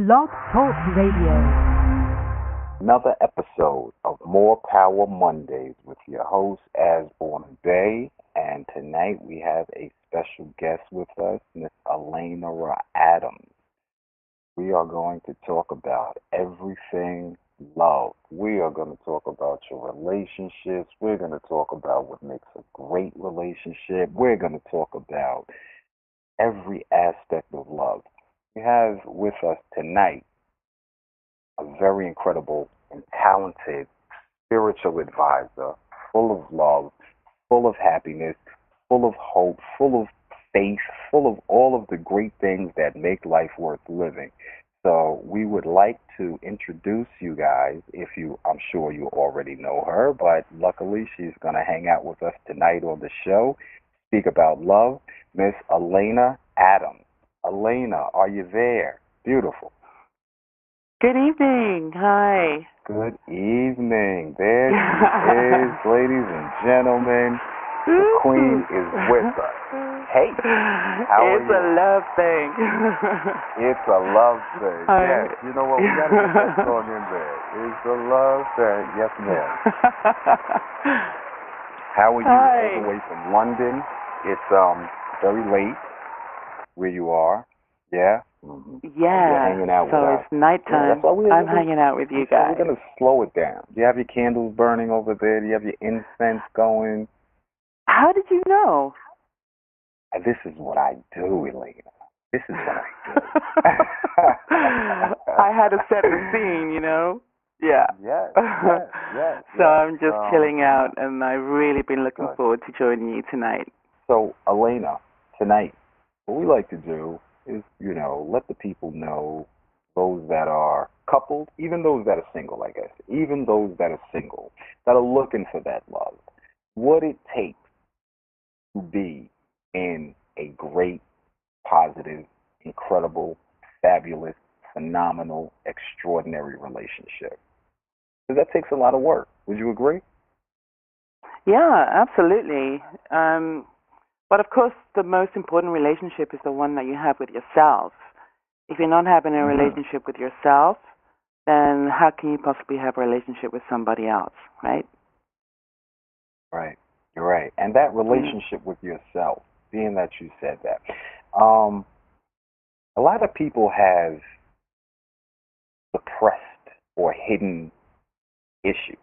Blog Talk Radio. Another episode of More Power Mondays with your host, Azborn Bay. And tonight we have a special guest with us, Miss Alænura Adams. We are going to talk about everything love. We are going to talk about your relationships. We're going to talk about what makes a great relationship. We're going to talk about every aspect of love. We have with us tonight a very incredible and talented spiritual advisor, full of love, full of happiness, full of hope, full of faith, full of all of the great things that make life worth living. So we would like to introduce you guys, I'm sure you already know her, but luckily she's going to hang out with us tonight on the show, speak about love, Miss Alaena Adams. Alaena, are you there? Beautiful. Good evening. Hi. Good evening. There she is, ladies and gentlemen. The queen is with us. Hey, how are you? It's a love thing. It's a love thing. Yes, you know what? We got to get that song in there. It's a love thing. Yes, ma'am. How are you? Hi. All the way from London. It's very late where you are. Yeah? Mm-hmm. Yeah. You're hanging out with us. It's nighttime. Yeah, I'm hanging out with you guys. We're going to slow it down. Do you have your candles burning over there? Do you have your incense going? How did you know? This is what I do, Alaena. This is what I do. I had to set the scene, you know? Yeah. Yes. So I'm just chilling out, and I've really been looking forward to joining you tonight. So, Alaena, tonight, what we like to do is, let the people know, those that are coupled, even those that are single, I guess, even those that are single, that are looking for that love, what it takes to be in a great, positive, incredible, fabulous, phenomenal, extraordinary relationship. Because that takes a lot of work. Would you agree? Yeah, absolutely. But of course, the most important relationship is the one that you have with yourself. If you're not having a relationship with yourself, then how can you possibly have a relationship with somebody else, right? Right. You're right. And that relationship with yourself, being that you said that, a lot of people have suppressed or hidden issues.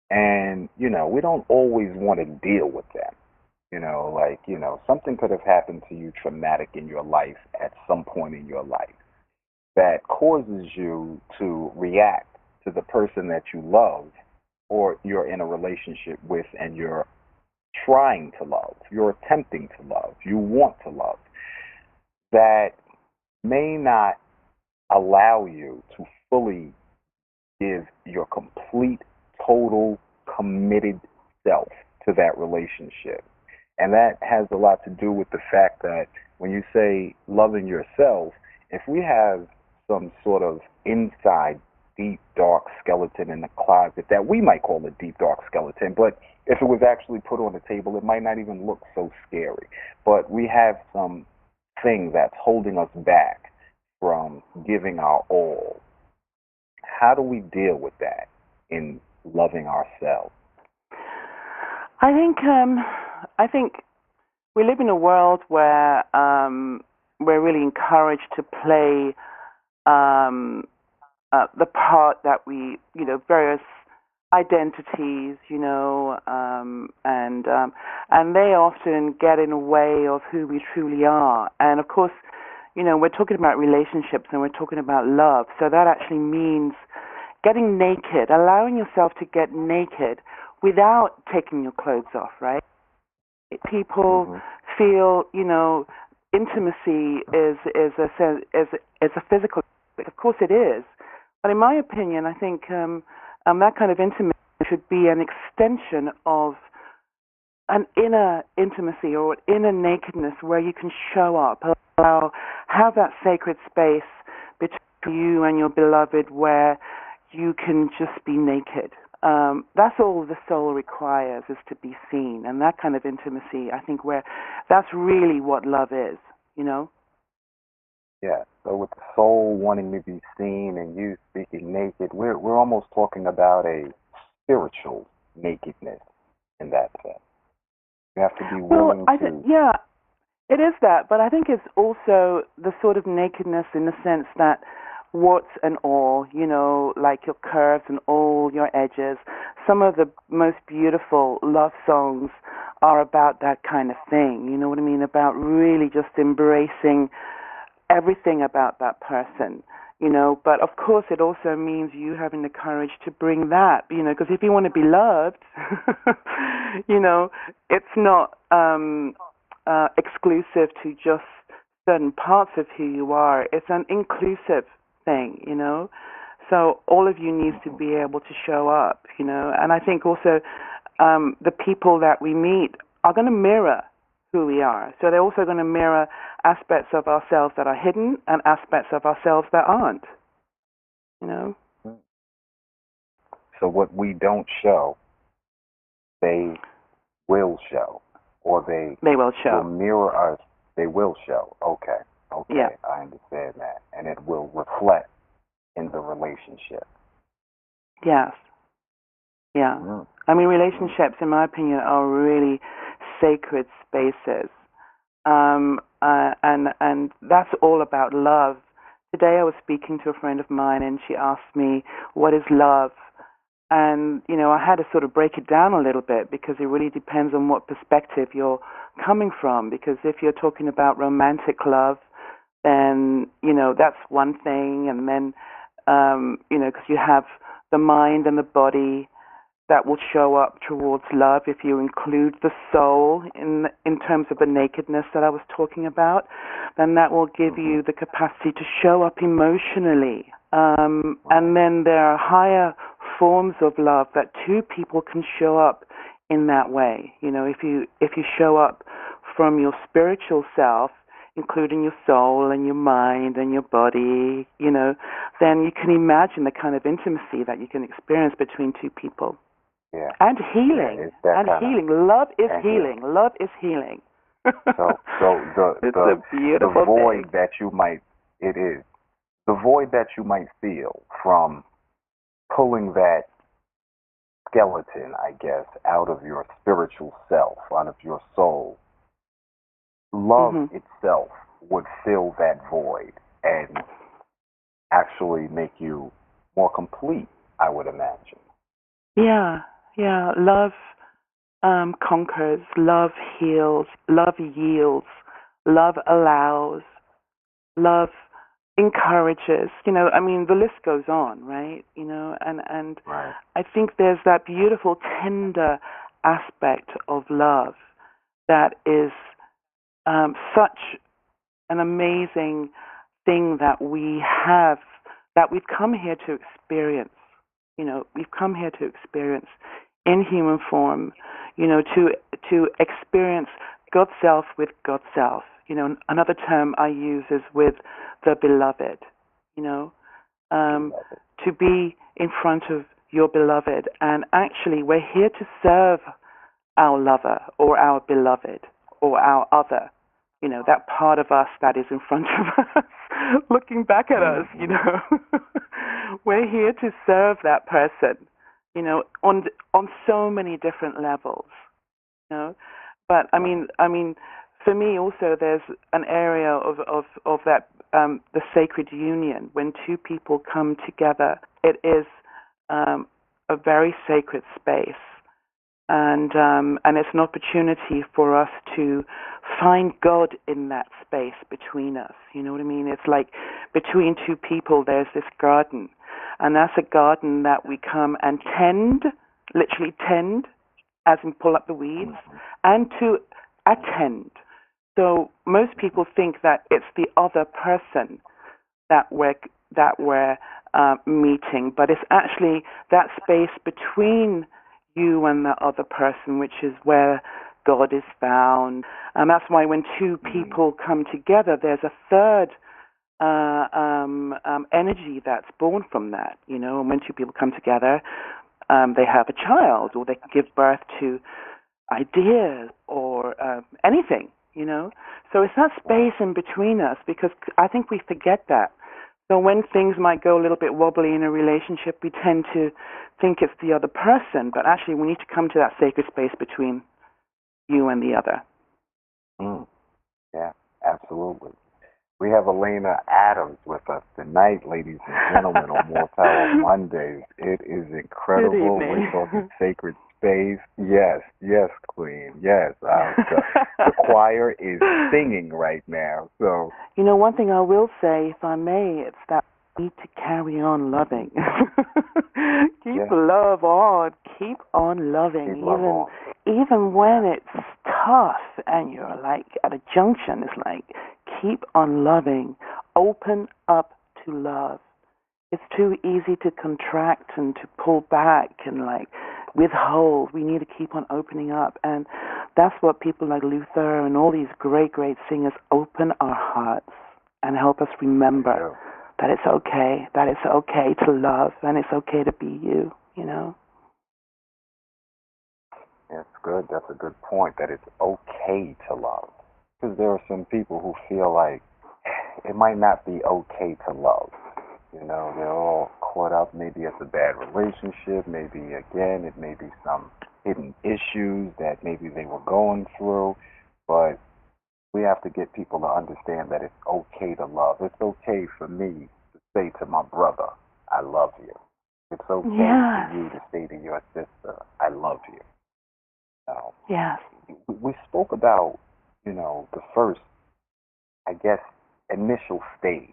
And, we don't always want to deal with them. Something could have happened to you traumatic in your life at some point in your life that causes you to react to the person that you love or you're in a relationship with and you're trying to love, you're attempting to love, you want to love, that may not allow you to fully give your complete, total, committed self to that relationship. And that has a lot to do with the fact that when you say loving yourself, if we have some sort of inside deep, dark skeleton in the closet that we might call a deep, dark skeleton, but if it was actually put on the table, it might not even look so scary. But we have some thing that's holding us back from giving our all. How do we deal with that in loving ourselves? I think we live in a world where we're really encouraged to play the part that we, various identities, and they often get in the way of who we truly are. And of course, we're talking about relationships and we're talking about love. So that actually means getting naked, allowing yourself to get naked without taking your clothes off, right? People feel, intimacy is a physical. Of course it is. But in my opinion, I think that kind of intimacy should be an extension of an inner intimacy or an inner nakedness where you can show up, have that sacred space between you and your beloved where you can just be naked. That's all the soul requires, is to be seen. And that kind of intimacy, I think, that's really what love is, Yeah. So with the soul wanting to be seen and you speaking naked, we're almost talking about a spiritual nakedness in that sense. You have to be Well, willing I think, to. yeah, it is that, but I think it's also the sort of nakedness in the sense that warts and all, like your curves and all your edges. Some of the most beautiful love songs are about that kind of thing. You know what I mean? About really just embracing everything about that person. But of course it also means you having the courage to bring that, because if you want to be loved, you know, it's not exclusive to just certain parts of who you are. It's an inclusive thing. So all of you needs to be able to show up. And I think also the people that we meet are going to mirror who we are. So they're also going to mirror aspects of ourselves that are hidden and aspects of ourselves that aren't. So what we don't show, they will show, or they They will will show. mirror us. They will show. Okay, Yeah. okay, I understand that, and it will reflect in the relationship. Yes. Yeah. Mm. I mean, relationships, in my opinion, are really sacred spaces. And that's all about love. Today I was speaking to a friend of mine and she asked me, what is love? And, I had to sort of break it down a little bit because it really depends on what perspective you're coming from. Because if you're talking about romantic love, then, that's one thing. And then, because you have the mind and the body that will show up towards love if you include the soul in terms of the nakedness that I was talking about, then that will give you the capacity to show up emotionally. And then there are higher forms of love that two people can show up in that way. If you show up from your spiritual self, including your soul and your mind and your body, then you can imagine the kind of intimacy that you can experience between two people. Yeah. And Yeah, healing. it's that And kind healing. Love is and healing. Love is healing. so It's the a beautiful void thing. that you might it is the void that you might feel from pulling that skeleton, I guess, out of your spiritual self, out of your soul. Love Hmm. itself would fill that void and actually make you more complete, I would imagine. Yeah, yeah. Love conquers. Love heals. Love yields. Love allows. Love encourages. I mean, the list goes on, right? And Right. I think there's that beautiful, tender aspect of love that is such an amazing thing that we have, that we've come here to experience. We've come here to experience in human form, to experience God's self with God's self. Another term I use is with the beloved, you know, um, to be in front of your beloved. And actually, we're here to serve our lover or our beloved or our other, that part of us that is in front of us, looking back at us. We're here to serve that person, on so many different levels, you know. But I mean, for me also, there's an area of that the sacred union when two people come together. It is a very sacred space, and it's an opportunity for us to find God in that space between us. You know what I mean? It's like between two people, there's this garden, and that's a garden that we come and tend, literally tend, as in pull up the weeds, and to attend. So most people think that it's the other person that we're meeting, but it's actually that space between you and the other person, which is where God is found. And that's why when two people come together, there's a third energy that's born from that. And when two people come together, they have a child, or they can give birth to ideas, or anything. you know? So it's that space in between us, because I think we forget that. So when things might go a little bit wobbly in a relationship, we tend to think it's the other person, but actually we need to come to that sacred space between you and the other. Yeah, absolutely. We have Alaena Adams with us tonight, ladies and gentlemen, on More Power Mondays. It is incredible. Good evening. We're talking sacred space. Yes, yes, Queen. Yes. The choir is singing right now. So, you know, one thing I will say, if I may, it's that we need to carry on loving. Keep love on. Keep on loving. Even when it's tough and you're like at a junction, it's like, keep on loving. Open up to love. It's too easy to contract and to pull back and like withhold. We need to keep on opening up. And that's what people like Luther and all these great, great singers open our hearts and help us remember that it's okay to love, and it's okay to be you, you know? That's good. That's a good point, that it's okay to love. Because there are some people who feel like it might not be okay to love. You know, they're all caught up. Maybe it's a bad relationship. Maybe, again, it may be some hidden issues that maybe they were going through. But we have to get people to understand that it's okay to love. It's okay for me to say to my brother, I love you. It's okay for you to say to your sister, I love you. Yes. We spoke about, you know, the first, I guess, initial stage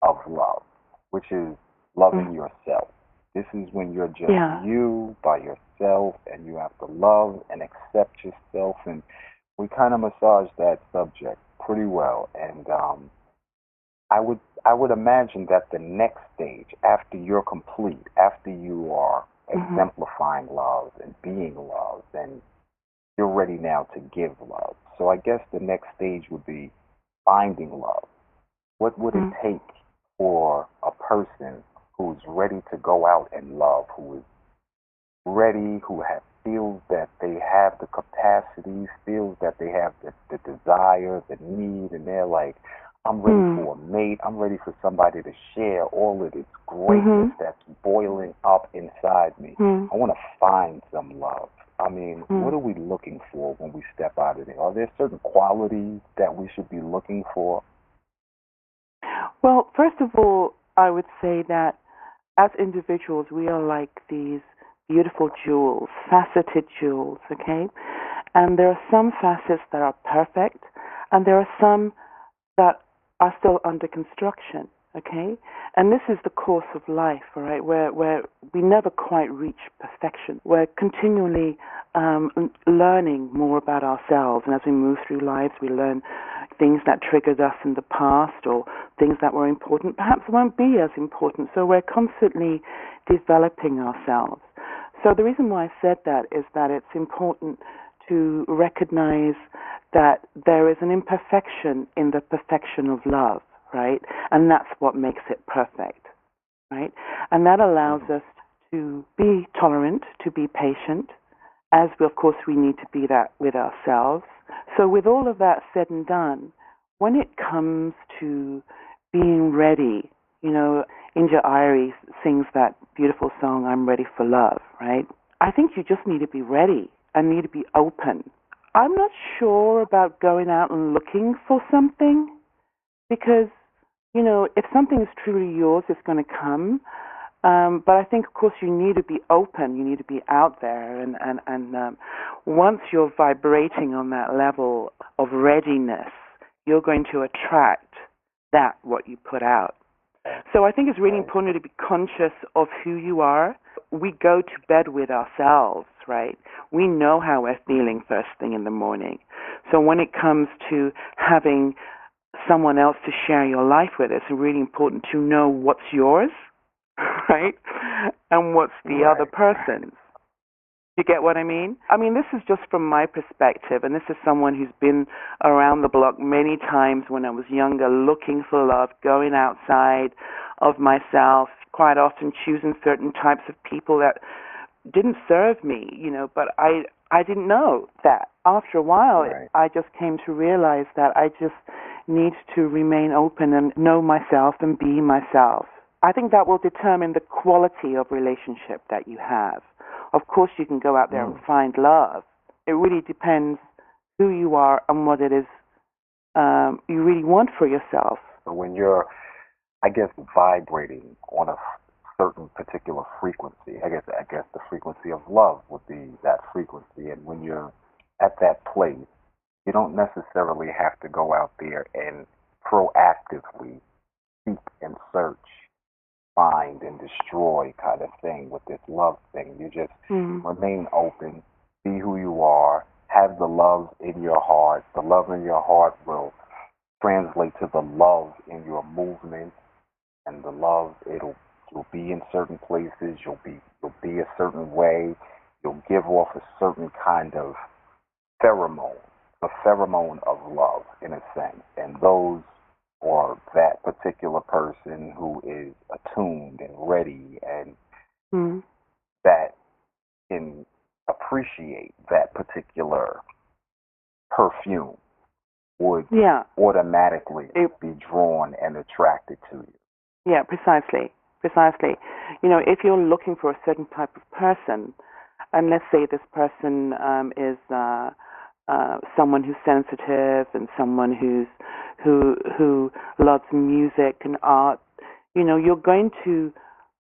of love, which is loving yourself. This is when you're just you by yourself, and you have to love and accept yourself. And we kind of massaged that subject pretty well. And I would imagine that the next stage, after you're complete, after you are exemplifying love and being loved, and you're ready now to give love. So I guess the next stage would be finding love. What would it take for a person who's ready to go out and love, who is ready, who feels that they have the capacity, feels that they have the desire, the need, and they're like, I'm ready for a mate, I'm ready for somebody to share all of this greatness that's boiling up inside me. I want to find some love. I mean, what are we looking for when we step out of there? Are there certain qualities that we should be looking for? Well, first of all, I would say that as individuals, we are like these beautiful jewels, faceted jewels, okay? And there are some facets that are perfect, and there are some that are still under construction, okay? And this is the course of life, all right, where we never quite reach perfection. We're continually learning more about ourselves, and as we move through lives, we learn things that triggered us in the past, or things that were important perhaps won't be as important. So we're constantly developing ourselves. So the reason why I said that is that it's important to recognize that there is an imperfection in the perfection of love, right? And that's what makes it perfect, right? And that allows us to be tolerant, to be patient, as we, of course, we need to be that with ourselves. So with all of that said and done, when it comes to being ready, you know, Inja Irie sings that beautiful song, I'm Ready for Love, right? I think you just need to be ready and need to be open. I'm not sure about going out and looking for something, because, you know, if something is truly yours, it's going to come. But I think, of course, you need to be open. You need to be out there. And once you're vibrating on that level of readiness, you're going to attract what you put out. So I think it's really important to be conscious of who you are. We go to bed with ourselves, right? We know how we're feeling first thing in the morning. So when it comes to having someone else to share your life with, it's really important to know what's yours, right? And what's the other person's. You get what I mean? I mean, this is just from my perspective, and this is someone who's been around the block many times when I was younger, looking for love, going outside of myself, quite often choosing certain types of people that didn't serve me, you know, but I didn't know that. after a while, Right. I just came to realize that I just need to remain open and know myself and be myself. I think that will determine the quality of relationship that you have. Of course, you can go out there and find love. It really depends who you are and what it is you really want for yourself. So when you're, I guess, vibrating on a certain particular frequency, I guess the frequency of love would be that frequency. And when you're at that place, you don't necessarily have to go out there and proactively seek and search, find and destroy kind of thing with this love thing. You just remain open, be who you are, have the love in your heart. The love in your heart will translate to the love in your movement, and the love you'll be in certain places, you'll be a certain way, you'll give off a certain kind of pheromone, a pheromone of love in a sense, and those or that particular person who is attuned and ready and that can appreciate that particular perfume would automatically be drawn and attracted to you. Yeah, precisely. If you're looking for a certain type of person, and let's say this person is someone who's sensitive and someone who loves music and art, you're going to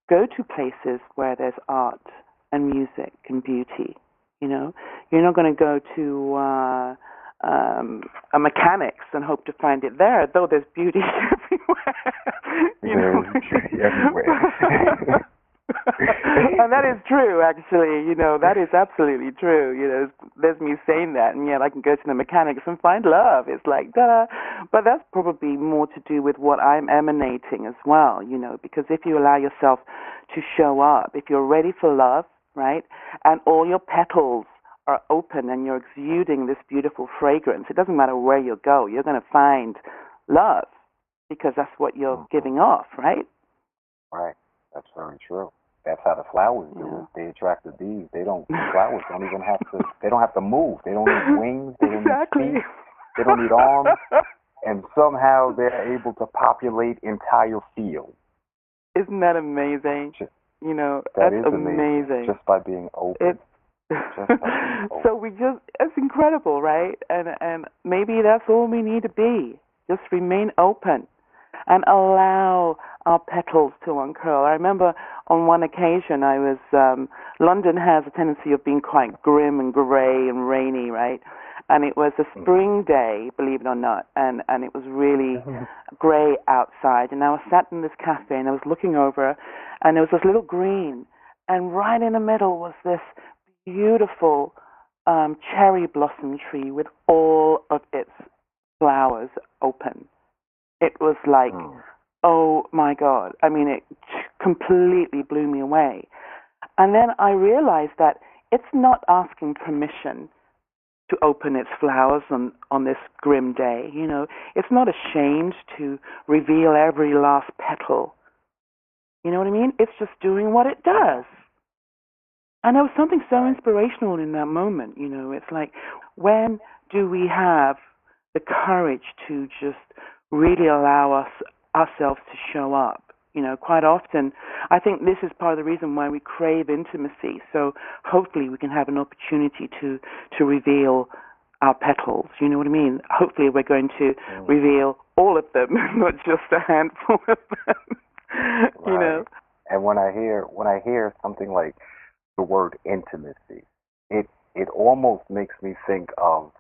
go to places where there's art and music and beauty. You're not going to go to a mechanic's and hope to find it there, though there's beauty everywhere. There's beauty everywhere. And that is true, actually. That is absolutely true. There's me saying that, and yet I can go to the mechanics and find love. It's like, da. But that's probably more to do with what I'm emanating as well, because if you allow yourself to show up, if you're ready for love, right, and all your petals are open and you're exuding this beautiful fragrance, it doesn't matter where you go, you're going to find love because that's what you're giving off, right? Right. That's very true. That's how the flowers do it. They attract the bees. Flowers don't even have to, they don't have to move. They don't need wings. They don't need feet. They don't need arms. And somehow they're able to populate entire fields. Isn't that amazing? That that's is amazing. Just by being open. So it's incredible, right? And maybe that's all we need to be. Just remain open and allow our petals to uncurl. I remember on one occasion London has a tendency of being quite grim and grey and rainy, right? And it was a spring day, believe it or not, and it was really grey outside. And I was sat in this cafe and I was looking over, and there was this little green, and right in the middle was this beautiful cherry blossom tree with all of its flowers open. It was like, oh my God. I mean, it completely blew me away. And then I realized that it's not asking permission to open its flowers on this grim day. It's not ashamed to reveal every last petal. You know what I mean? It's just doing what it does. And there was something so inspirational in that moment. It's like, when do we have the courage to just really allow ourselves to show up? Quite often, I think this is part of the reason why we crave intimacy. So hopefully we can have an opportunity to reveal our petals. You know what I mean? Hopefully we're going to reveal all of them, not just a handful of them. Right. And when I hear something like the word intimacy, it almost makes me think of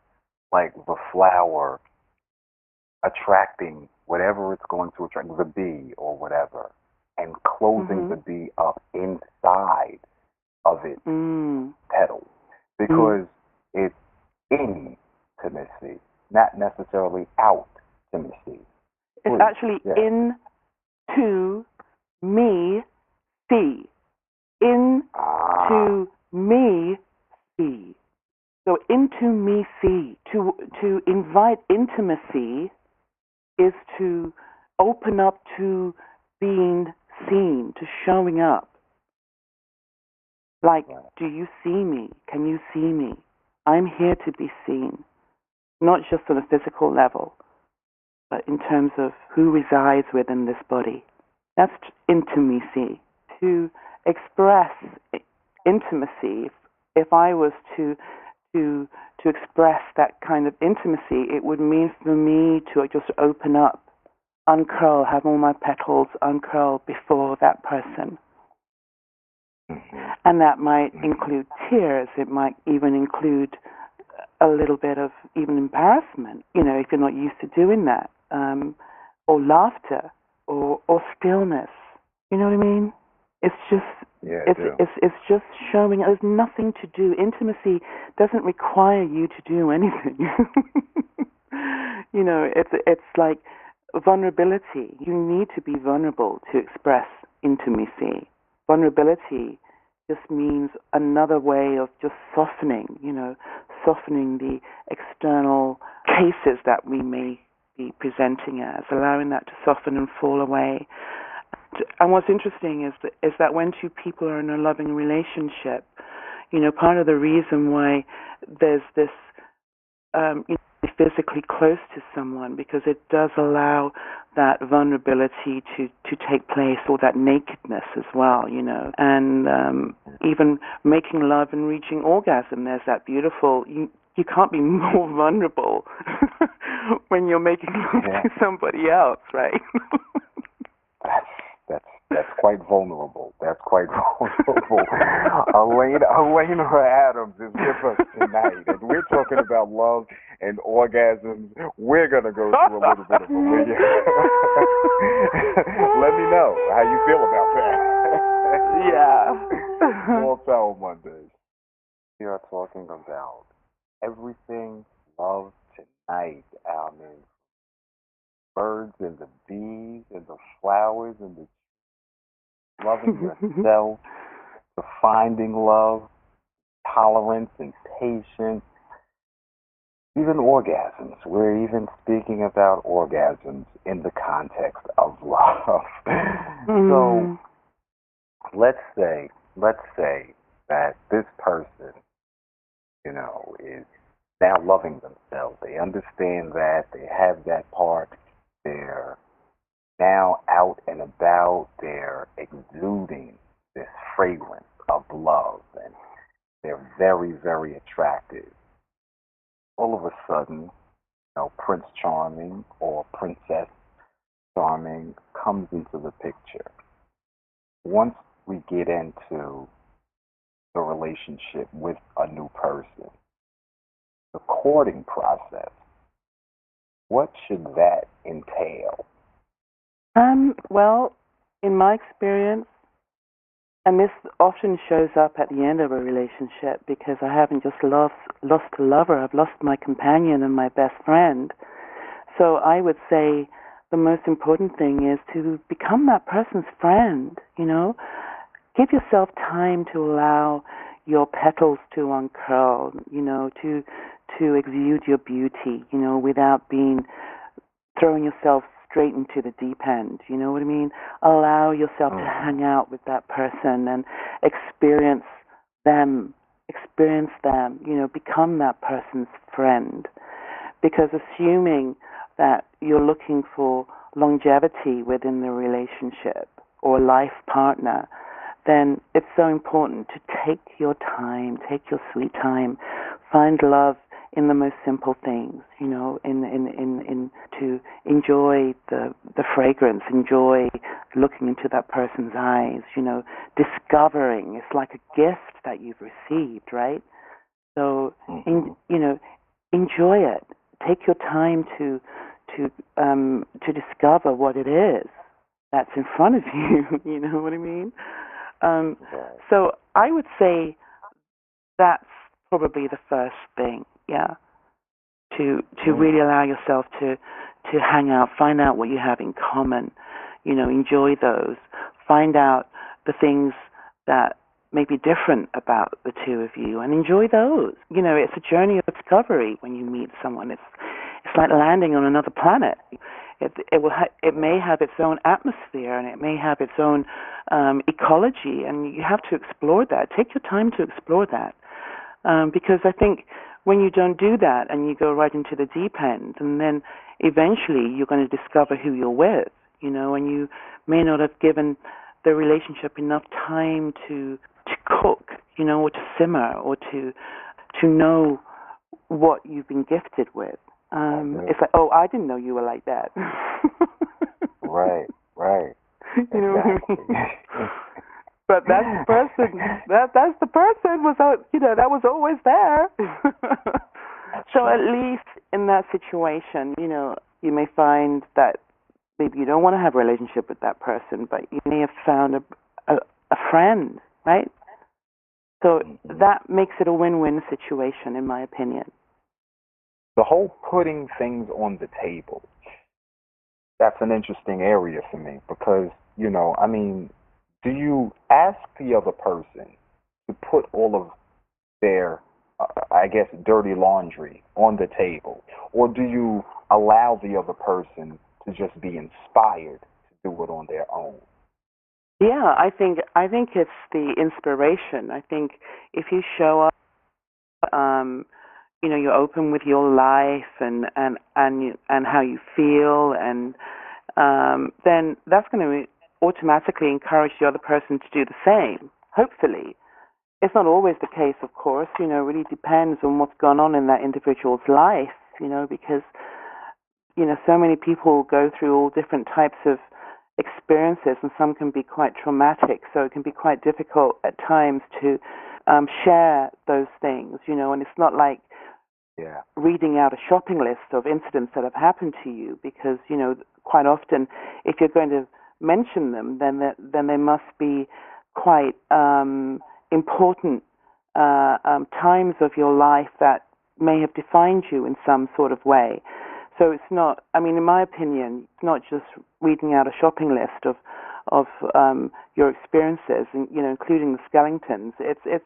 like the flower attracting whatever it's going to attract, the bee or whatever, and closing the bee up inside of its petals, because it's intimacy, not necessarily out-timacy. It's actually into me see. Into me see. So into me see. To invite intimacy is to open up to being seen, to showing up. Like, do you see me? Can you see me? I'm here to be seen, not just on a physical level, but in terms of who resides within this body. That's intimacy. To express intimacy, if I was to express that kind of intimacy, it would mean for me to just open up, uncurl, have all my petals uncurl before that person. And that might include tears. It might even include a little bit of even embarrassment, if you're not used to doing that, or laughter, or stillness. You know what I mean? It's just it's just showing. There's nothing to do. Intimacy doesn't require you to do anything. It's like vulnerability. You need to be vulnerable to express intimacy. Vulnerability just means another way of just softening the external cases that we may be presenting as, allowing that to soften and fall away. And what's interesting is that when two people are in a loving relationship, part of the reason why there's this, physically close to someone, because it does allow that vulnerability to take place, or that nakedness as well, and even making love and reaching orgasm. There's that beautiful. You can't be more vulnerable when you're making love to somebody else, right? That's quite vulnerable. That's quite vulnerable. Alænura Adams is with us tonight, and we're talking about love and orgasms. We're going to go through a little bit of Alænura. Let me know how you feel about that. Yeah. All Power Mondays. We are talking about everything love tonight. I mean, birds and the bees and the flowers and the loving yourself, to finding love, tolerance and patience, even orgasms. We're even speaking about orgasms in the context of love. So let's say that this person, is now loving themselves. They understand that, they have that part, they're now out and about, they're exuding this fragrance of love, and they're very, very attractive. All of a sudden, Prince Charming or Princess Charming comes into the picture. Once we get into the relationship with a new person, the courting process, what should that entail? Well, in my experience, and this often shows up at the end of a relationship, because I haven't just lost a lover, I've lost my companion and my best friend. So I would say the most important thing is to become that person's friend, Give yourself time to allow your petals to uncurl, to exude your beauty, without throwing yourself straight into the deep end. You know what I mean? Allow yourself to hang out with that person and experience them, become that person's friend. Because assuming that you're looking for longevity within the relationship or life partner, then it's so important to take your time, take your sweet time, find love in the most simple things, to enjoy the fragrance, enjoy looking into that person's eyes, discovering. It's like a gift that you've received, right? So, enjoy it. Take your time to discover what it is that's in front of you. You know what I mean? So I would say that's probably the first thing, to really allow yourself to hang out, find out what you have in common, enjoy those, find out the things that may be different about the two of you, and enjoy those. It's a journey of discovery when you meet someone. It's like landing on another planet. It may have its own atmosphere, and it may have its own ecology, and you have to explore that. Take your time to explore that, because I think when you don't do that and you go right into the deep end, and then eventually you're going to discover who you're with, and you may not have given the relationship enough time to cook, or to simmer, or to know what you've been gifted with. It's like, oh, I didn't know you were like that. Right. You know what I mean? But that's the person. That's the person was out. That was always there. So at least in that situation, you may find that maybe you don't want to have a relationship with that person, but you may have found a friend, right? So that makes it a win-win situation, in my opinion. The whole putting things on the table, that's an interesting area for me because, do you ask the other person to put all of their, dirty laundry on the table? Or do you allow the other person to just be inspired to do it on their own? Yeah, I think it's the inspiration. I think if you show up, you're open with your life and how you feel, and then that's going to automatically encourage the other person to do the same. Hopefully, it's not always the case, of course. It really depends on what's going on in that individual's life. Because so many people go through all different types of experiences, and some can be quite traumatic, so it can be quite difficult at times to share those things, and it's not like reading out a shopping list of incidents that have happened to you, because, quite often if you're going to mention them, then they must be quite important times of your life that may have defined you in some sort of way. So it's not, in my opinion, it's not just reading out a shopping list of your experiences, and, including the skeletons. It's.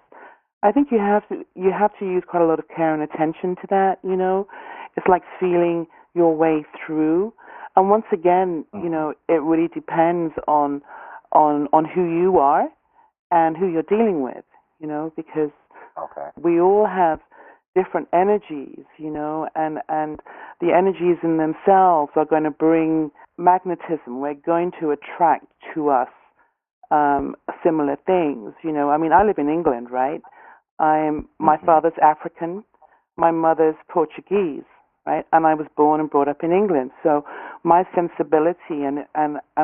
I think you have to use quite a lot of care and attention to that. It's like feeling your way through. And once again, it really depends on who you are and who you're dealing with. Because we all have different energies, and the energies in themselves are going to bring magnetism. We're going to attract to us similar things. I live in England, right? My father's African, my mother's Portuguese, right? And I was born and brought up in England. So my sensibility and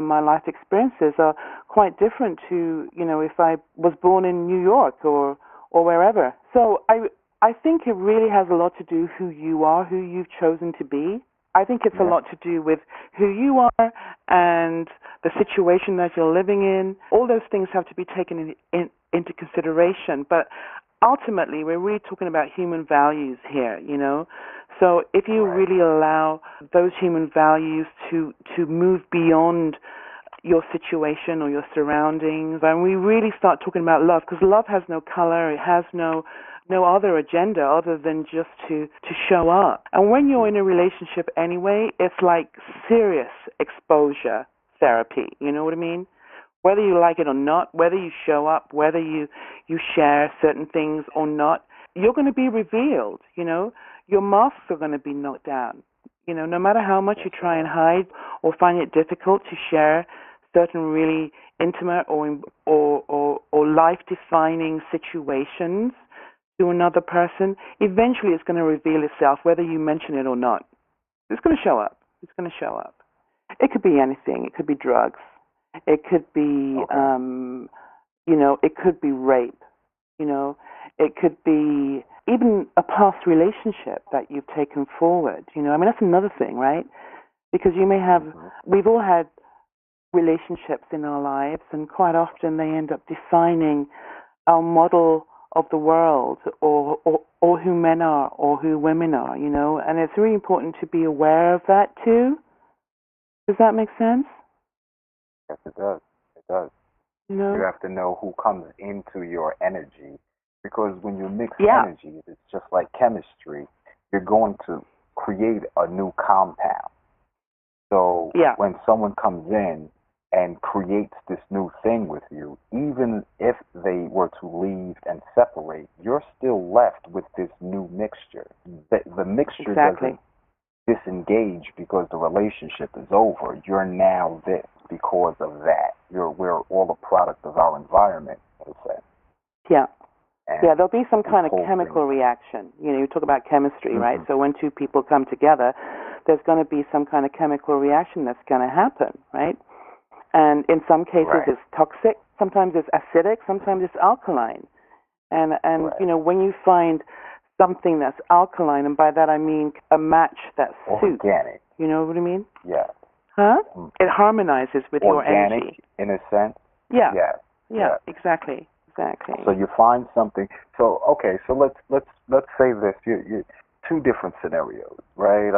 my life experiences are quite different to, if I was born in New York or wherever. So I think it really has a lot to do who you are, who you've chosen to be. I think it's a lot to do with who you are and the situation that you're living in. All those things have to be taken into consideration. But ultimately, we're really talking about human values here, So if you really allow those human values to move beyond your situation or your surroundings, and we really start talking about love, because love has no color, it has no other agenda other than just to show up. And when you're in a relationship anyway, it's like serious exposure therapy, you know what I mean? Whether you like it or not, whether you show up, whether you share certain things or not, you're going to be revealed, Your masks are going to be knocked down. No matter how much you try and hide or find it difficult to share certain really intimate or life-defining situations to another person, eventually it's going to reveal itself, whether you mention it or not. It's going to show up. It's going to show up. It could be anything. It could be drugs. It could be, it could be rape. It could be even a past relationship that you've taken forward. That's another thing, right? Because you may have, we've all had relationships in our lives, and quite often they end up defining our model of the world, or who men are, or who women are, and it's really important to be aware of that too. Does that make sense? Yes, it does. It does. You have to know who comes into your energy, because when you mix energies, it's just like chemistry. You're going to create a new compound. So when someone comes in and creates this new thing with you, even if they were to leave and separate, you're still left with this new mixture. exactly. doesn't disengage because the relationship is over. You're now this because of that. We're all a product of our environment, in a sense. Yeah. And yeah, there'll be some this kind of whole chemical thing. reaction. You talk about chemistry, right? Mhm. So when two people come together, there's going to be some kind of chemical reaction that's going to happen, right? And in some cases Right. it's toxic, sometimes it's acidic, sometimes it's alkaline. And Right. when you find something that's alkaline, and by that I mean a match that suits, Organic. you know what I mean? Yeah. Huh? Mm. It harmonizes with your Organic, energy. in a sense. Yeah. Yeah. Yeah, exactly. So you find something. So okay. So let's say this. You two different scenarios, right?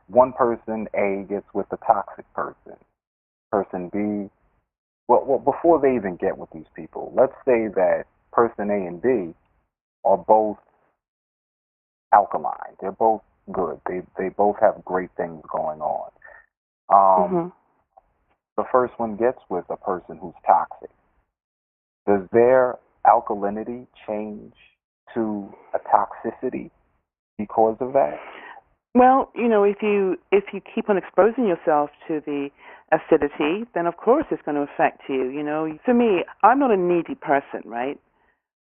One person A gets with the toxic person. Person B. Well, before they even get with these people, let's say that person A and B are both alkaline. They're both good. They both have great things going on. Um, Mhm. the first one gets with a person who's toxic. Does their alkalinity change to a toxicity because of that? Well, if you keep on exposing yourself to the acidity, then of course it's going to affect you. For me, I'm not a needy person, right?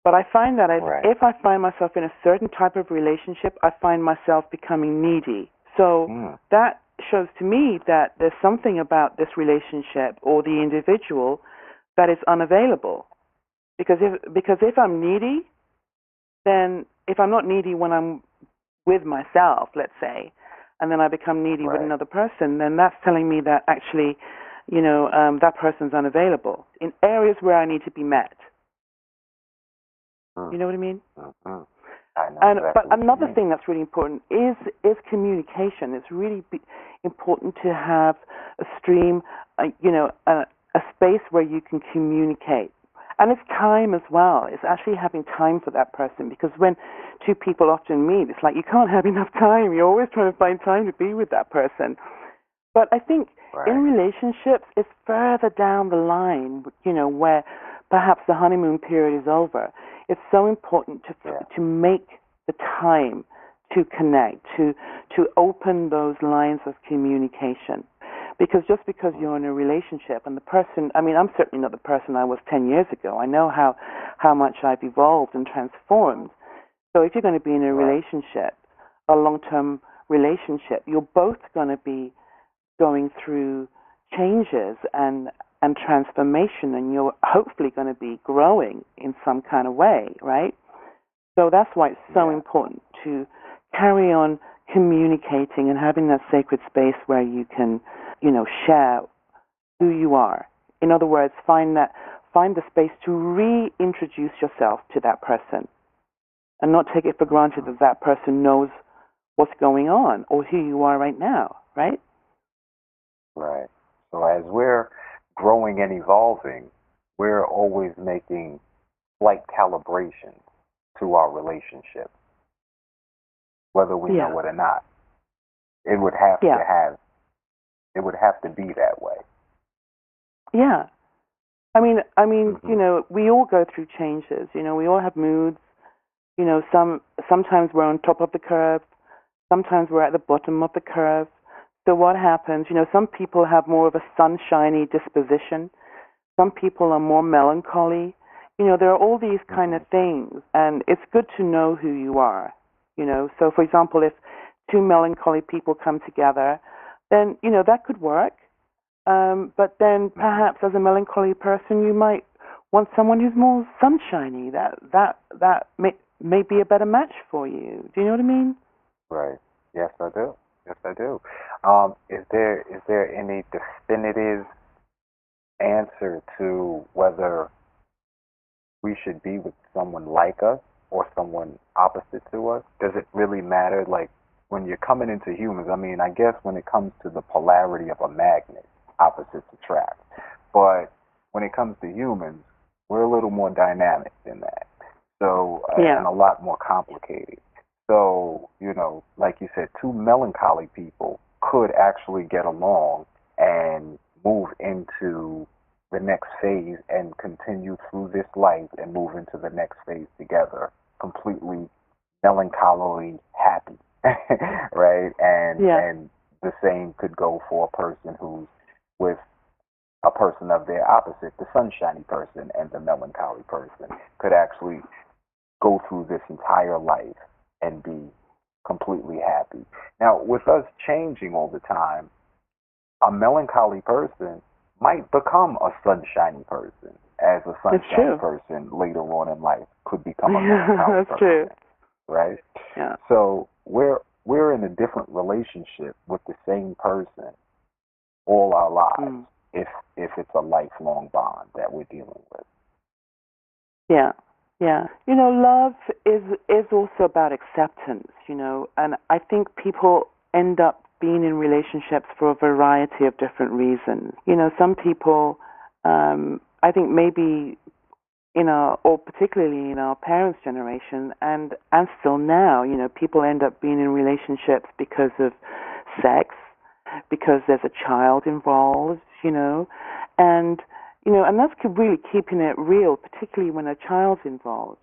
But I find that Right. if I find myself in a certain type of relationship, I find myself becoming needy. So Mm. that shows to me that there's something about this relationship or the individual that is unavailable. Because if I'm needy, then if I'm not needy when I'm with myself, let's say, and then I become needy with Right. another person, then that's telling me that actually, that person's unavailable in areas where I need to be met. Mm. You know what I mean? Mm-hmm. I know But exactly what you another mean. thing that's really important is communication. It's really important to have a stream, a space where you can communicate. And it's time as well. It's actually having time for that person, because when two people often meet, it's like you can't have enough time. You're always trying to find time to be with that person. But I think in Right. relationships, it's further down the line, where perhaps the honeymoon period is over. It's so important to make the time to connect, to open those lines of communication. Because just because you're in a relationship and the person, I'm certainly not the person I was 10 years ago. I know how much I've evolved and transformed. So if you're going to be in a Right. relationship, a long-term relationship, you're both going to be going through changes and transformation, and you're hopefully going to be growing in some kind of way, right? So that's why it's so Yeah. important to carry on communicating and having that sacred space where you can, share who you are. In other words, find the space to reintroduce yourself to that person and not take it for granted Mm-hmm. that that person knows what's going on or who you are right now, right? Right. So as we're growing and evolving, we're always making slight calibrations to our relationship, whether we Yeah. know it or not. It would have Yeah. to have. It would have to be that way. Yeah. Hmm. We all go through changes. We all have moods. Sometimes we're on top of the curve, sometimes we're at the bottom of the curve. So what happens? Some people have more of a sunshiny disposition. Some people are more melancholy. There are all these kind Hmm. of things, and it's good to know who you are. So for example, if two melancholy people come together, then that could work. But then Hmm. perhaps as a melancholy person, you might want someone who's more sunshiny. That may be a better match for you. Do you know what I mean? Right. Yes, I do. Yes, I do. Is there any definitive answer to whether we should be with someone like us or someone opposite to us? Does it really matter? Like when you're coming into humans, I guess when it comes to the polarity of a magnet, opposites attract. But when it comes to humans, we're a little more dynamic than that. So, Yeah. and a lot more complicated. So, like you said, two melancholy people could actually get along and move into the next phase and continue through this life and move into the next phase together, completely melancholy happy. right? Yeah. And the same could go for a person who's with a person of their opposite, the sunshiny person and the melancholy person, could actually go through this entire life and be completely happy. Now, with us changing all the time, a melancholy person might become a sunshiny person, as a sunshiny person later on in life could become a melancholy That's person. true. Right? Yeah. So we're in a different relationship with the same person all our lives, if it's a lifelong bond that we're dealing with. Yeah. Yeah. Love is also about acceptance, and I think people end up being in relationships for a variety of different reasons. Some people, I think maybe or particularly in our parents' generation, and still now, people end up being in relationships because of sex, because there's a child involved, and and that's really keeping it real, particularly when a child's involved,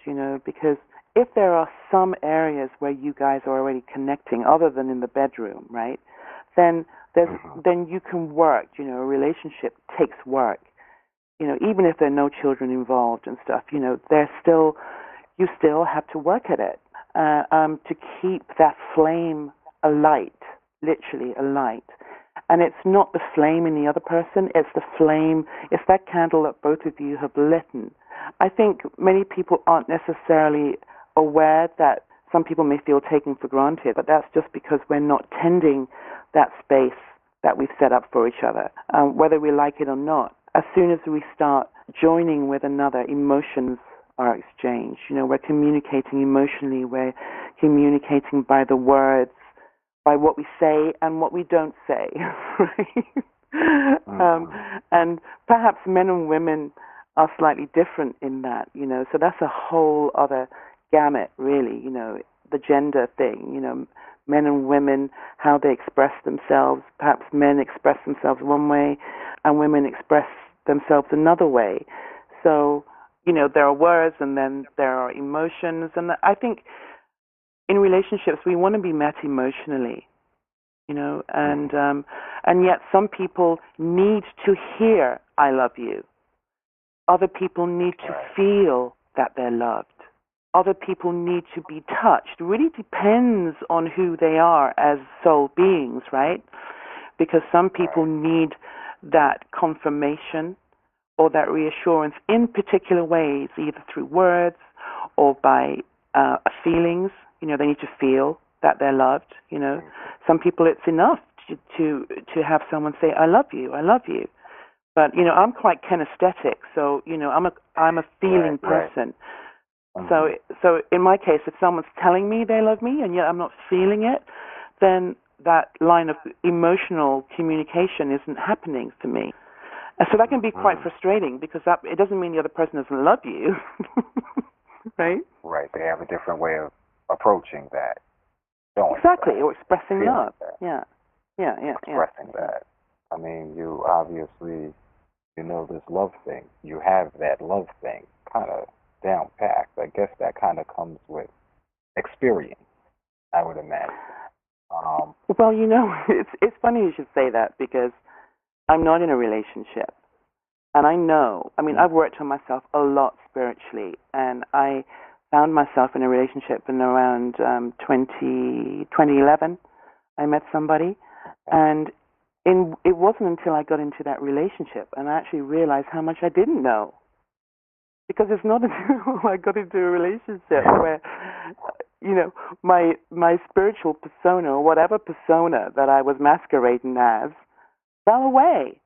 because if there are some areas where you guys are already connecting, other than in the bedroom, right, then then you can work. A relationship takes work. Even if there are no children involved and stuff, you still have to work at it to keep that flame alight, literally alight. And it's not the flame in the other person, it's the flame, it's that candle that both of you have lit. I think many people aren't necessarily aware that some people may feel taken for granted, but that's just because we're not tending that space that we've set up for each other, whether we like it or not. As soon as we start joining with another, emotions are exchanged. We're communicating emotionally, we're communicating by the words, by what we say and what we don't say, right? And perhaps men and women are slightly different in that, so that's a whole other gamut, really, the gender thing, men and women, how they express themselves. Perhaps men express themselves one way and women express themselves another way. So, there are words and then there are emotions. And I think in relationships we want to be met emotionally, and yet some people need to hear "I love you." Other people need to feel that they're loved. Other people need to be touched. It really depends on who they are as soul beings, right? Because some people need that confirmation or that reassurance in particular ways, either through words or by feelings. They need to feel that they're loved. Some people it's enough to have someone say, "I love you, I love you." But I'm quite kinesthetic, so I'm a feeling person. So in my case, if someone's telling me they love me and yet I'm not feeling it, then that line of emotional communication isn't happening for me. And so that can be quite frustrating because it doesn't mean the other person doesn't love you, right? Right. They have a different way of approaching that. Exactly, or expressing love. Yeah. Expressing that. I mean, you obviously, this love thing. You have that love thing kind of down packed. I guess that kind of comes with experience, I would imagine. Well, it's funny you should say that because I'm not in a relationship. And I know, I've worked on myself a lot spiritually, and I found myself in a relationship in around 2011. I met somebody, and it wasn't until I got into that relationship and I actually realized how much I didn't know. Because it's not until I got into a relationship where, my spiritual persona, or whatever persona that I was masquerading as, fell away.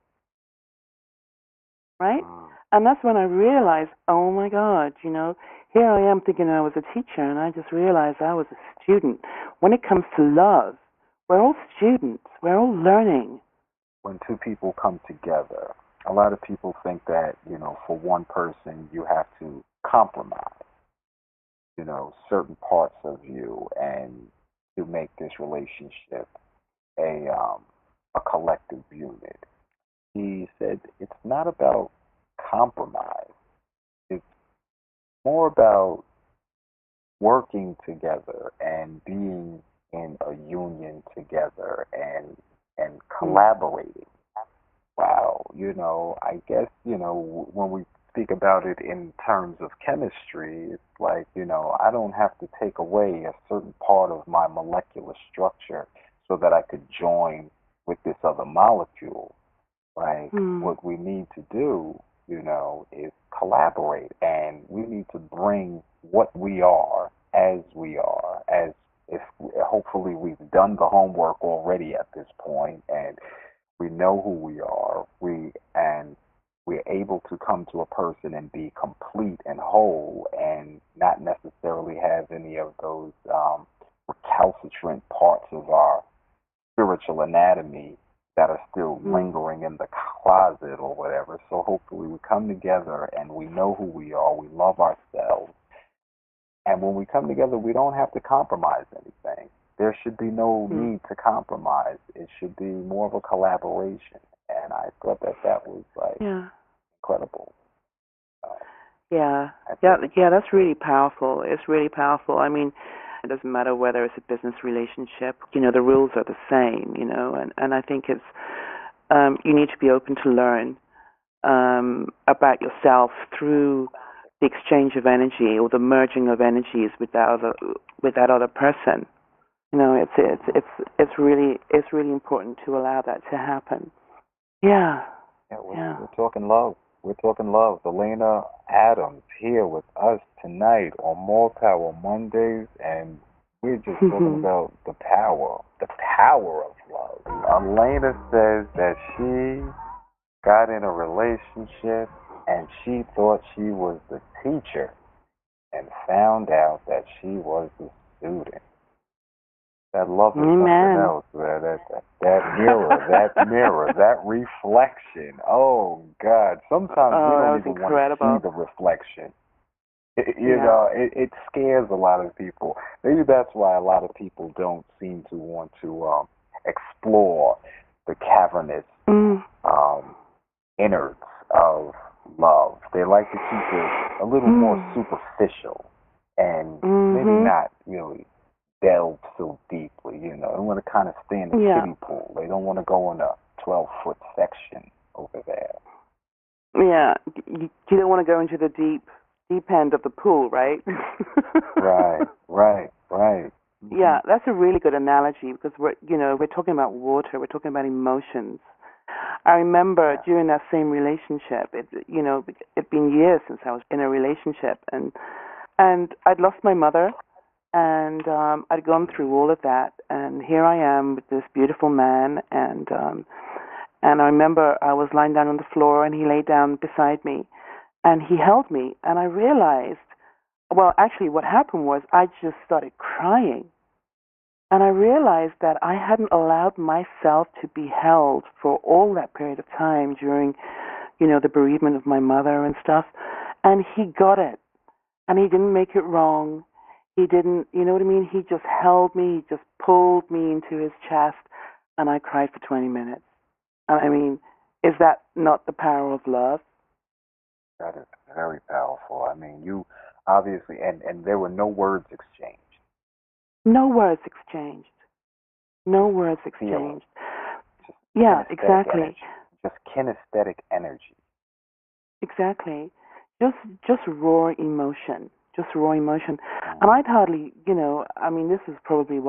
Right? And that's when I realized, oh my God, here I am thinking I was a teacher, and I just realized I was a student. When it comes to love, we're all students. We're all learning. When two people come together, a lot of people think that, for one person you have to compromise, certain parts of you, and to make this relationship a collective unit. He said it's not about compromise. It's more about working together and being in a union together and collaborating. Wow, I guess, when we speak about it in terms of chemistry, it's like, I don't have to take away a certain part of my molecular structure so that I could join with this other molecule. Like, Mm. what we need to do, is collaborate, and we need to bring what we are as we are, as if hopefully we've done the homework already at this point, and we know who we are, we're able to come to a person and be complete and whole, and not necessarily have any of those recalcitrant parts of our spiritual anatomy that are still lingering in the closet or whatever. So hopefully we come together and we know who we are, we love ourselves, and when we come together, we don't have to compromise anything. There should be no need to compromise. It should be more of a collaboration. And I thought that was like incredible. Yeah, that's really powerful. It's really powerful. I mean, it doesn't matter whether it's a business relationship. The rules are the same. And I think it's you need to be open to learn about yourself through the exchange of energy or the merging of energies with that other person. It's really important to allow that to happen. Yeah. We're talking love. We're talking love. Alaena Adams here with us tonight on More Power Mondays, and we're just talking about the power of love. Alaena says that she got in a relationship and she thought she was the teacher and found out that she was the student. That love is something else. That mirror, that reflection. Oh God! Sometimes we don't even want to see the reflection. It scares a lot of people. Maybe that's why a lot of people don't seem to want to explore the cavernous innards of love. They like to keep it a little more superficial and maybe not really delve so deeply. They want to kind of stay in the kiddie pool. They don't want to go in a 12-foot section over there. Yeah, you don't want to go into the deep end of the pool, right? Right. Yeah, that's a really good analogy because we're talking about water, we're talking about emotions. I remember during that same relationship, it'd been years since I was in a relationship, and I'd lost my mother, and I'd gone through all of that, and here I am with this beautiful man, and I remember I was lying down on the floor, and he lay down beside me, and he held me, and I realized, well, actually what happened was I just started crying. And I realized that I hadn't allowed myself to be held for all that period of time during, the bereavement of my mother and stuff. And he got it. And he didn't make it wrong. He didn't, you know what I mean? He just held me, he just pulled me into his chest, and I cried for 20 minutes. I mean, is that not the power of love? That is very powerful. I mean, you obviously, and there were no words exchanged. No words exchanged. No words exchanged. Yeah, exactly. Energy. Just kinesthetic energy. Exactly. Just raw emotion. Just raw emotion. And I'd hardly, I mean, this is probably,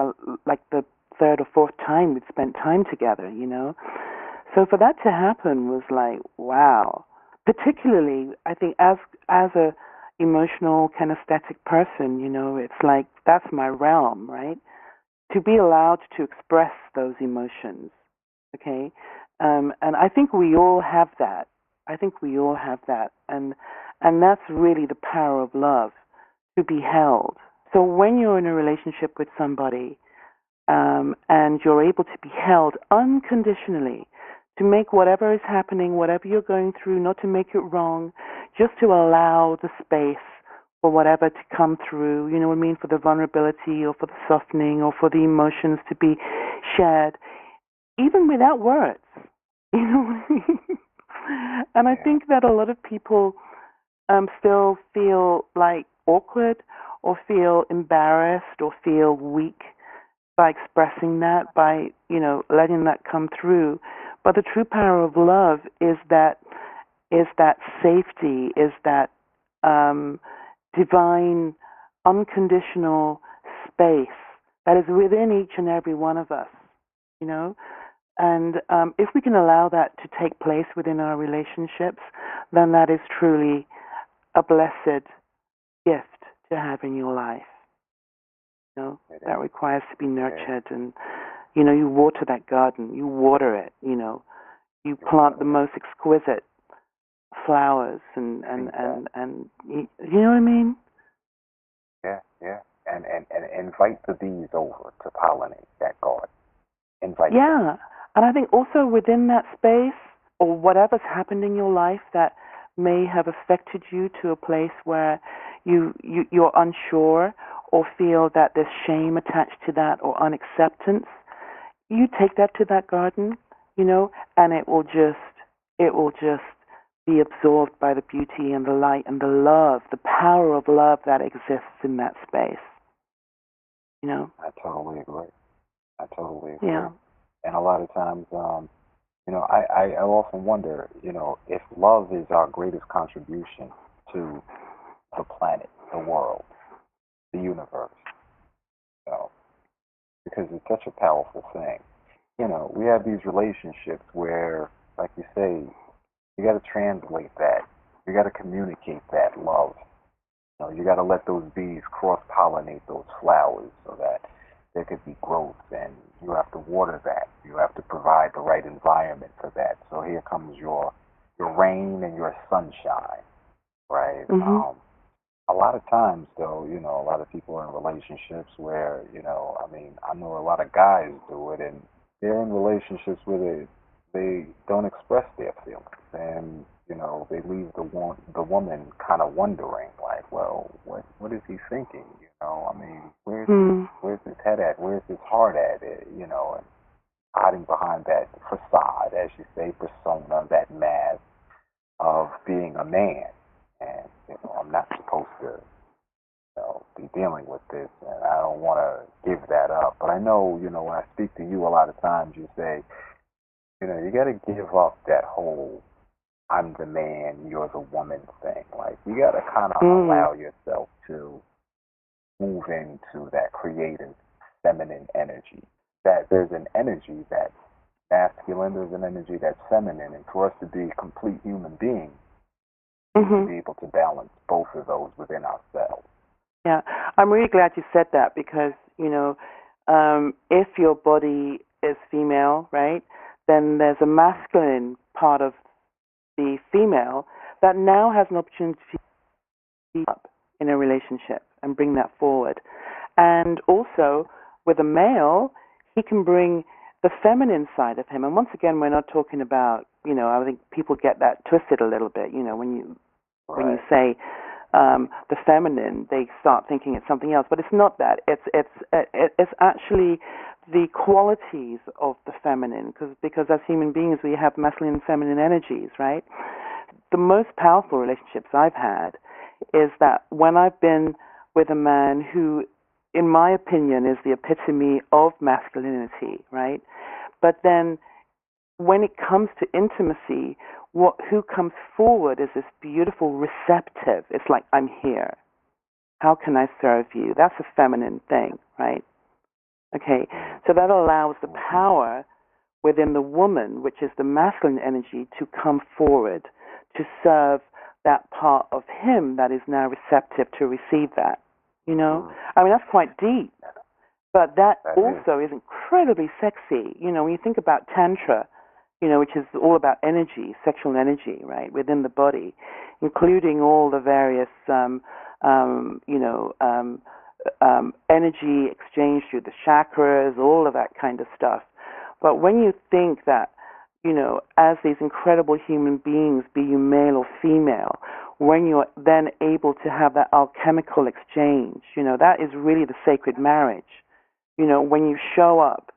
like the third or fourth time we'd spent time together, So for that to happen was like, wow. Particularly, I think as a emotional, kinesthetic person, it's like that's my realm, right? To be allowed to express those emotions, okay? And I think we all have that. And that's really the power of love, to be held. So when you're in a relationship with somebody, and you're able to be held unconditionally, to make whatever is happening, whatever you're going through, not to make it wrong, just to allow the space for whatever to come through, you know what I mean, for the vulnerability or for the softening or for the emotions to be shared, even without words, you know what I mean? And I think that a lot of people still feel like awkward or feel embarrassed or feel weak by expressing that, by, letting that come through. But the true power of love is that safety, is that divine, unconditional space that is within each and every one of us, you know. And if we can allow that to take place within our relationships, then that is truly a blessed gift to have in your life. That requires to be nurtured, and you water that garden, you water it, you plant the most exquisite flowers, and you know what I mean? Yeah, yeah. And invite the bees over to pollinate that garden. Invite them. Yeah. And I think also within that space, or whatever's happened in your life that may have affected you to a place where you're unsure or feel that there's shame attached to that or unacceptance, you take that to that garden, and it will just be absorbed by the beauty and the light and the love, the power of love that exists in that space. I totally agree. Yeah. And a lot of times, I often wonder, if love is our greatest contribution to the planet, the world, the universe, because it's such a powerful thing. We have these relationships where, like you say, you got to translate that. You got to communicate that love. You got to let those bees cross-pollinate those flowers so that there could be growth, and you have to water that. You have to provide the right environment for that. So here comes your rain and your sunshine, right? Mm-hmm. A lot of times, though, a lot of people are in relationships where, I know a lot of guys do it, and they're in relationships where they don't express their feelings, and they leave the woman kind of wondering, like, well, what is he thinking? Where's his head at? Where's his heart at? And hiding behind that facade, as you say, persona, that mask of being a man. And I'm not supposed to be dealing with this, and I don't want to give that up. But I know, when I speak to you, a lot of times you say, you got to give up that whole I'm the man, you're the woman thing. Like, you got to kind of allow yourself to move into that creative feminine energy. That there's an energy that's masculine, there's an energy that's feminine, and for us to be complete human beings, we need to be able to balance both of those within ourselves. Yeah, I'm really glad you said that, because if your body is female, right, then there's a masculine part of the female that now has an opportunity to be up in a relationship and bring that forward. And also, with a male, he can bring the feminine side of him. And once again, we're not talking about, I think people get that twisted a little bit, when you say the feminine, they start thinking it's something else. But it's not that. It's actually the qualities of the feminine, because as human beings we have masculine and feminine energies, right? The most powerful relationships I've had is that when I've been with a man who, in my opinion, is the epitome of masculinity, right? But then when it comes to intimacy, who comes forward is this beautiful receptive. It's like, I'm here. How can I serve you? That's a feminine thing, right? Okay, so that allows the power within the woman, which is the masculine energy, to come forward to serve that part of him that is now receptive to receive that. That's quite deep, but that also is incredibly sexy. When you think about Tantra, which is all about energy, sexual energy, right, within the body, including all the various, energy exchange through the chakras, all of that kind of stuff. But when you think that, as these incredible human beings, be you male or female, when you're then able to have that alchemical exchange, that is really the sacred marriage. When you show up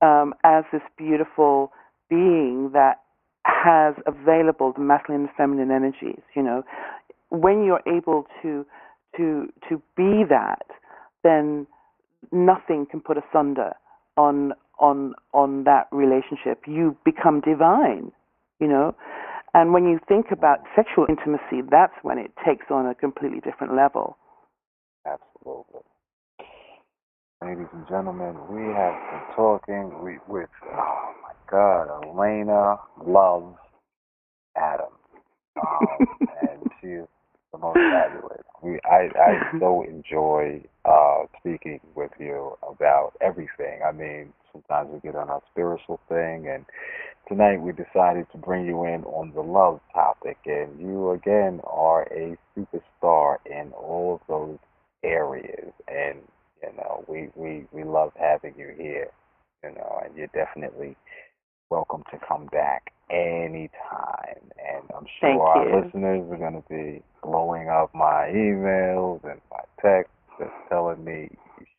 as this beautiful being that has available the masculine and feminine energies, when you're able to be that, then nothing can put asunder on that relationship. You become divine, you know. And when you think about sexual intimacy, that's when it takes on a completely different level. Absolutely. Ladies and gentlemen, we have been talking with, oh my God, Alaena loves Adam. And she is the most fabulous. I so enjoy speaking with you about everything. I mean, sometimes we get on our spiritual thing, and tonight we decided to bring you in on the love topic, and you again are a superstar in all of those areas, and we love having you here, and you're definitely welcome to come back anytime. And I'm sure our listeners are going to be blowing up my emails and my texts just telling me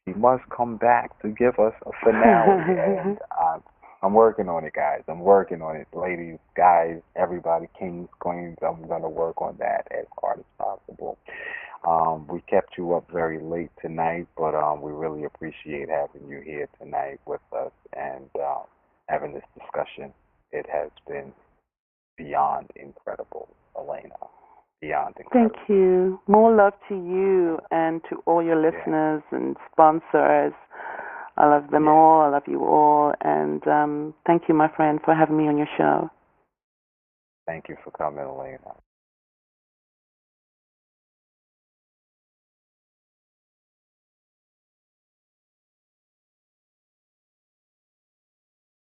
she must come back to give us a finale. And I'm working on it, guys. I'm working on it. Ladies, guys, everybody, kings, queens, I'm going to work on that as hard as possible. We kept you up very late tonight, but we really appreciate having you here tonight with us and having this discussion. It has been beyond incredible, Alaena. Beyond incredible. Thank you. More love to you and to all your listeners and sponsors. I love them all. I love you all. And thank you, my friend, for having me on your show. Thank you for coming, Alaena.